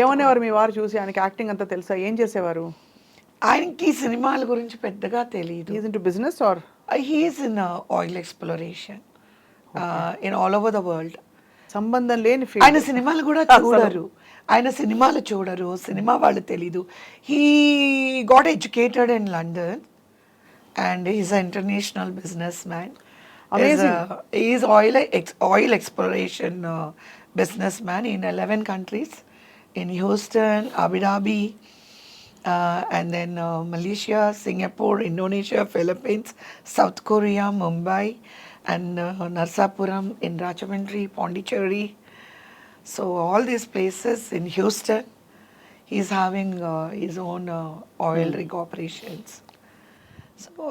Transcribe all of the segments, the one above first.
ఏమనేవారు మీ వారు చూసి? ఆయనకి యాక్టింగ్ అంతా తెలుసా? ఏం చేసేవారు? ఆయనకి సినిమాల గురించి పెద్దగా తెలియదు. Is into business or? He is in oil exploration in all over the world. సంబంధం లేని ఆయన ఫీల్డ్. సినిమాలు కూడా చూడరు. సినిమా వాళ్ళు తెలీదు. He got educated in London and he's an international businessman. Amazing. He's oil exploration businessman in 11 countries, in Houston, Abu Dhabi, and then Malaysia, Singapore, Indonesia, Philippines, South Korea, Mumbai, and Narsapuram in Rajahmundry, Pondicherry. So all these places in Houston, he's having his own oil rig operations. So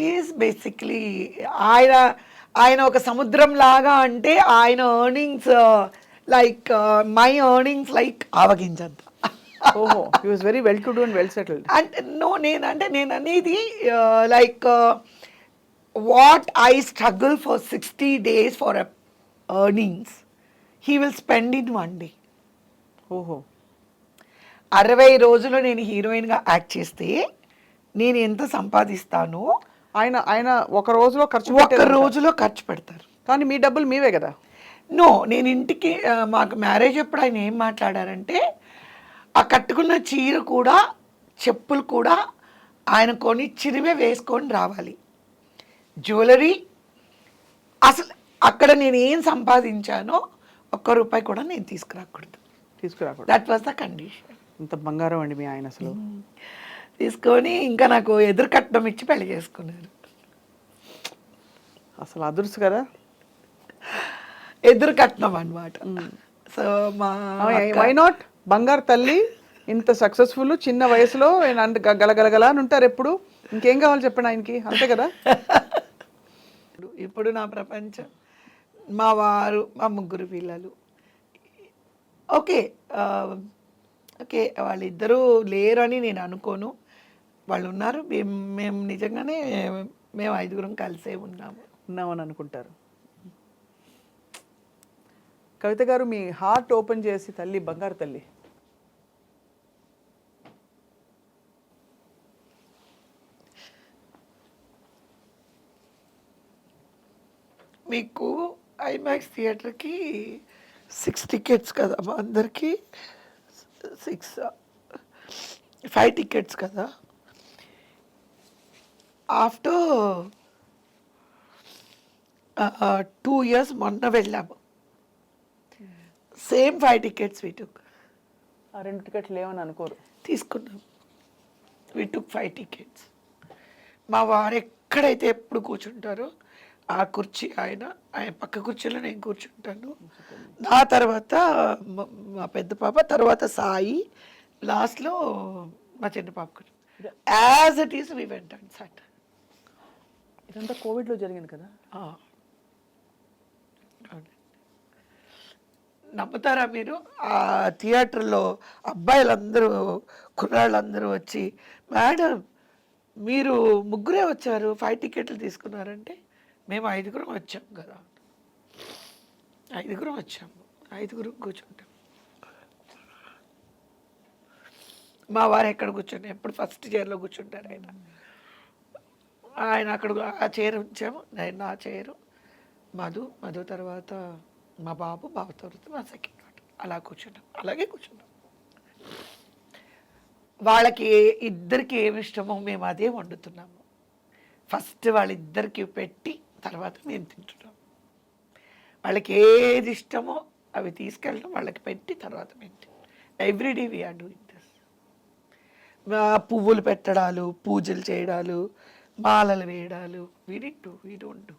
is basically ఆయన ఒక సముద్రం లాగా, అంటే ఆయన earnings like my earnings like ఆవగించంత. ఓహో, he was very well to do and well settled. అంటే నేను అనేది like what I struggle for 60 days for earnings he will spend in 1 day. ఓహో, 60 రోజులు నేను హీరోయిన్గా యాక్ట్ చేస్తే నేను ఎంత సంపాదిస్తానో ఆయన ఒక రోజులో ఖర్చు పెడతారు. కానీ మీ డబ్బులు మీవే కదా? నేను ఇంటికి మాకు మ్యారేజ్ అప్పుడు ఆయన ఏం మాట్లాడారంటే, ఆ కట్టుకున్న చీర కూడా చెప్పులు కూడా ఆయన కొనిచ్చినవే వేసుకొని రావాలి. జ్యువెలరీ అసలు అక్కడ నేను ఏం సంపాదించానో ₹1 కూడా నేను తీసుకురాకూడదు. That was the condition. ఇంత బంగారం అండి మీ ఆయన అసలు. తీసుకొని ఇంకా నాకు ఎదురు కట్నం ఇచ్చి పెళ్లి చేసుకున్నారు. అసలు అదుర్సు కదా, ఎదురు కట్నం అనమాట. So why not? బంగారు తల్లి ఇంత సక్సెస్ఫుల్, చిన్న వయసులో గలగలగల అని ఉంటారు ఎప్పుడు. ఇంకేం కావాలి చెప్పండి ఆయనకి, అంతే కదా. ఇప్పుడు నా ప్రపంచం మా వారు, మా 3 పిల్లలు. ఓకే వాళ్ళిద్దరూ లేరని నేను అనుకోను, వాళ్ళు ఉన్నారు. మేము నిజంగానే మేము 5 కలిసే ఉన్నామని అనుకుంటారు. కవిత గారు, మీ హార్ట్ ఓపెన్ చేసి తల్లి, బంగారు తల్లి. మీకు ఐమాక్స్ థియేటర్కి 6 tickets కదా, మా అందరికీ 5 tickets కదా. ఆఫ్టర్ 2 years మొన్న వెళ్ళాము. Same 5 tickets we took. ఆ 2 టికెట్లు లేవని అనుకోరు, తీసుకున్నాం. we took 5 tickets. మా వారు ఎక్కడైతే ఎప్పుడు కూర్చుంటారో ఆ కుర్చీ ఆయన పక్క కుర్చీలో నేను కూర్చుంటాను. నా తర్వాత మా పెద్ద పాప, తర్వాత సాయి, లాస్ట్లో మా చిన్న పాప కూర్చు. As it is we went and sat. ఇదంతా కోవిడ్లో జరిగింది కదా. నమ్ముతారా మీరు? ఆ థియేటర్లో అబ్బాయిలందరూ, కుర్రాళ్ళందరూ వచ్చి, మేడం మీరు 3 వచ్చారు, 5 tickets తీసుకున్నారంటే, మేము 5 వచ్చాం కదా. 5 వచ్చాము, 5 కూర్చుంటాం. మా వారు ఎక్కడ కూర్చుంటారు, ఎప్పుడు ఫస్ట్ చైర్లో కూర్చుంటారు ఆయన అక్కడ ఆ చైర్ ఉంచాము. నేను నా చైరు, మధు తర్వాత మా బాబు తర్వాత మా సెకండ్ డాటర్. అలా కూర్చున్నాం, అలాగే కూర్చున్నాం. వాళ్ళకి ఇద్దరికి ఏమి ఇష్టమో మేము అదే వండుతున్నాము. ఫస్ట్ వాళ్ళిద్దరికి పెట్టి తర్వాత మేము తింటున్నాం. వాళ్ళకి ఏది ఇష్టమో అవి తీసుకెళ్ళడం, వాళ్ళకి పెట్టి తర్వాత మేము ఎవ్రీడే వీఆర్ డూయింగ్ దిస్. పువ్వులు పెట్టడాలు, పూజలు చేయడాలు, మాలలు వేయడాలు, వీ డోంట్ డూ.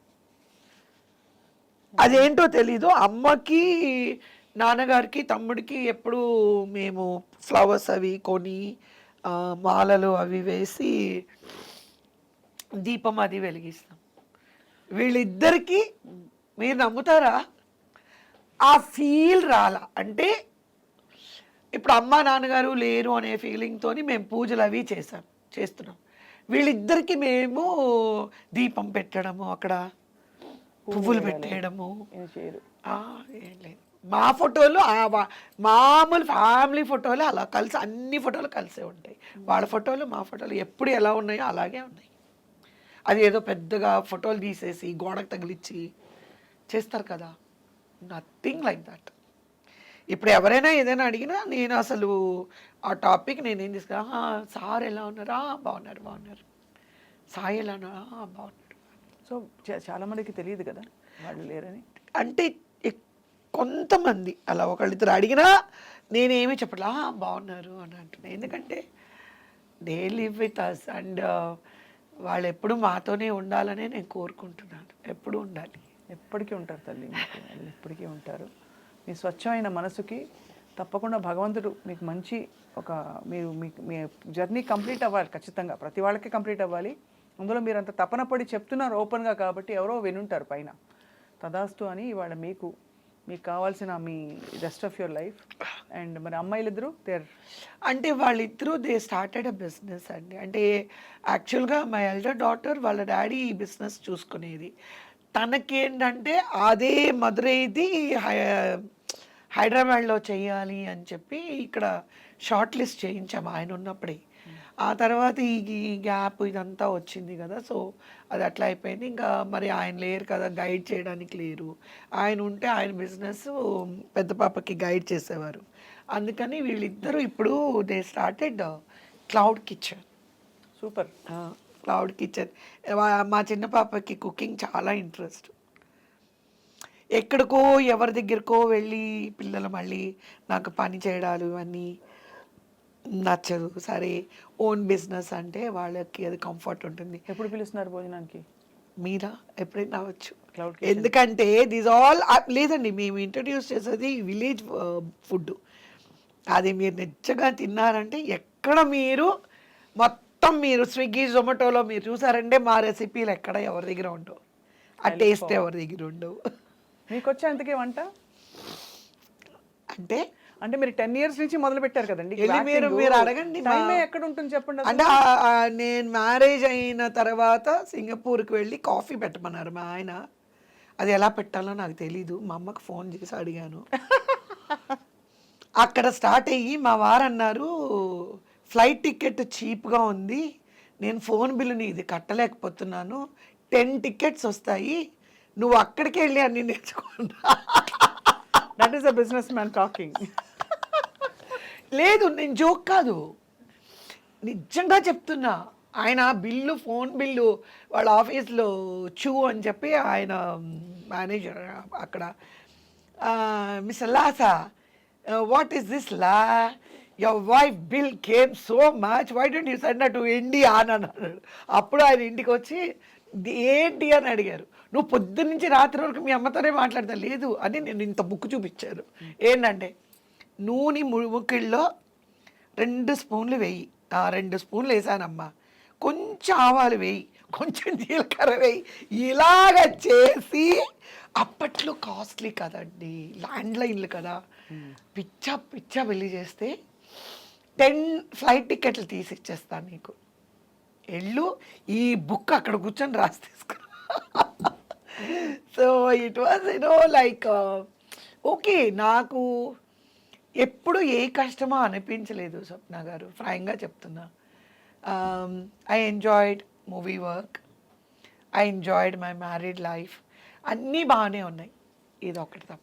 అదేంటో తెలీదు. అమ్మకి, నాన్నగారికి, తమ్ముడికి ఎప్పుడు మేము ఫ్లవర్స్ అవి కొని, మాలలు అవి వేసి దీపం అది వెలిగిస్తాం. వీళ్ళిద్దరికీ మీరు నమ్ముతారా, ఆ ఫీల్ రాలా. అంటే ఇప్పుడు అమ్మ నాన్నగారు లేరు అనే ఫీలింగ్తో మేము పూజలు అవి చేస్తున్నాం. వీళ్ళిద్దరికి మేము దీపం పెట్టడము, అక్కడ పువ్వులు పెట్టేయడము ఏం లేదు. మా ఫోటోలు మామూలు ఫ్యామిలీ ఫోటోలు అలా కలిసి అన్ని ఫోటోలు కలిసే ఉంటాయి. వాళ్ళ ఫోటోలు మా ఫోటోలు ఎప్పుడు ఎలా ఉన్నాయో అలాగే ఉన్నాయి. అది ఏదో పెద్దగా ఫోటోలు తీసేసి గోడకు తగిలిచ్చి చేస్తారు కదా, నథింగ్ లైక్ దట్. ఇప్పుడు ఎవరైనా ఏదైనా అడిగినా నేను అసలు ఆ టాపిక్ నేనేం తీసుకున్నా, సార్ ఎలా ఉన్నారా, బాగున్నారు బాగున్నారు, సాయి ఎలా ఉన్నారా, బాగున్నారు. సో చాలా మందికి తెలియదు కదా వాళ్ళు లేరని. అంటే కొంతమంది అలా ఒకళ్ళిద్దరు అడిగినా నేనేమి చెప్పట్లా, బాగున్నారు అని అంటున్నాను. ఎందుకంటే they live with us and వాళ్ళు ఎప్పుడు మాతోనే ఉండాలనే నేను కోరుకుంటున్నాను. ఎప్పుడు ఉండాలి. ఎప్పటికీ ఉంటారు తల్లి, మీకు వాళ్ళు ఎప్పటికీ ఉంటారు. మీ స్వచ్ఛమైన మనసుకి తప్పకుండా భగవంతుడు మీకు మంచి ఒక మీరు మీ జర్నీ కంప్లీట్ అవ్వాలి ఖచ్చితంగా. ప్రతి వాళ్ళకి కంప్లీట్ అవ్వాలి. అందులో మీరు అంత తపన పడి చెప్తున్నారు ఓపెన్గా కాబట్టి ఎవరో వినుంటారు పైన. తదాస్తు అని ఇవాళ మీకు కావాల్సిన మీ rest of your life. And మరి అమ్మాయిలు ఇద్దరు అంటే వాళ్ళిద్దరూ దే స్టార్టెడ్ అ బిజినెస్ అండి. అంటే యాక్చువల్గా మై ఎల్డర్ డాటర్ వాళ్ళ డాడీ ఈ బిజినెస్ చూసుకునేది. తనకేంటంటే అదే మదురైది హైదరాబాద్లో చేయాలి అని చెప్పి ఇక్కడ షార్ట్ లిస్ట్ చేయించాము ఆయన ఉన్నప్పుడే. ఆ తర్వాత ఈ గ్యాప్ ఇదంతా వచ్చింది కదా, సో అది అట్లా అయిపోయింది. ఇంకా మరి ఆయన లేరు కదా, గైడ్ చేయడానికి లేరు. ఆయన ఉంటే ఆయన బిజినెస్ పెద్ద పాపకి గైడ్ చేసేవారు. అందుకని వీళ్ళిద్దరూ ఇప్పుడు they started cloud kitchen. Super. Cloud kitchen. మా చిన్న పాపకి కుకింగ్ చాలా ఇంట్రెస్ట్. ఎక్కడికో ఎవరి దగ్గరకో వెళ్ళి పిల్లలు మళ్ళీ నాకు పని చేయడాలు ఇవన్నీ నచ్చదు. సరే ఓన్ బిజినెస్ అంటే వాళ్ళకి అది కంఫర్ట్ ఉంటుంది. ఎప్పుడు పిలుస్తున్నారు భోజనానికి? మీరా ఎప్పుడైనా రావచ్చు. క్లౌడ్ ఎందుకంటే దిస్ ఆల్ లేదండి, మేము ఇంట్రడ్యూస్ చేసేది విలేజ్ ఫుడ్. అది మీరు నిజంగా తిన్నారంటే ఎక్కడ మీరు మొత్తం మీరు స్విగ్గీ జొమాటోలో మీరు చూసారంటే మా రెసిపీలు ఎక్కడ ఎవరి దగ్గర ఉండవు, ఆ టేస్ట్ ఎవరి దగ్గర ఉండవు. మీకు వచ్చే అంతకే వంట అంటే మీరు 10 years నుంచి మొదలు పెట్టారు కదండి. మీరు అడగండి టైం ఎక్కడ ఉంటుంది చెప్పండి. అంటే నేను మ్యారేజ్ అయిన తర్వాత సింగపూర్కి వెళ్ళి కాఫీ పెట్టమన్నారు మా ఆయన. అది ఎలా పెట్టాలో నాకు తెలీదు. మా అమ్మకు ఫోన్ చేసి అడిగాను. అక్కడ స్టార్ట్ అయ్యి మా వారు అన్నారు, ఫ్లైట్ టికెట్ చీప్గా ఉంది, నేను ఫోన్ బిల్లుని ఇది కట్టలేకపోతున్నాను, 10 tickets వస్తాయి, నువ్వు అక్కడికి వెళ్ళి అన్ని నేర్చుకున్నా. That is a business man talking. లేదు, నేను జోక్ కాదు, నిజంగా చెప్తున్నా. ఆయన బిల్లు, ఫోన్ బిల్లు వాళ్ళ ఆఫీస్లో చూ అని చెప్పి ఆయన మేనేజర్ అక్కడ, మిస్టర్ లాసా, వాట్ ఈస్ దిస్ లా, your wife bill came so much, why don't you send to India అని అన్నాడు. అప్పుడు ఆయన ఇంటికి వచ్చి ఏంటి అని అడిగారు. నువ్వు పొద్దున్న నుంచి రాత్రి వరకు మీ అమ్మతోనే మాట్లాడతా. లేదు అని నేను ఇంత బుక్ చూపించాను. ఏంటంటే నూనె ముక్కిళ్ళలో 2 స్పూన్లు వేయి, 2 స్పూన్లు వేసానమ్మా, కొంచెం ఆవాలు వేయి, కొంచెం జీలకర్ర వేయి, ఇలాగ చేసి, అప్పట్లో కాస్ట్లీ కదండి, ల్యాండ్లైన్లు కదా, పిచ్చా వెళ్ళి చేస్తే 10 ఫ్లైట్ టికెట్లు తీసి ఇచ్చేస్తాను నీకు, ఎళ్ళు ఈ బుక్ అక్కడ కూర్చొని రాసి తీసుకురా. So it was like okay. నాకు ఎప్పుడు ఏ కష్టమో అనిపించలేదు స్వప్న గారు, ఫ్రాంక్గా చెప్తున్నా. I enjoyed movie work, I enjoyed my married life, అన్నీ బాగానే ఉన్నాయి, ఇది ఒకటి తప్ప.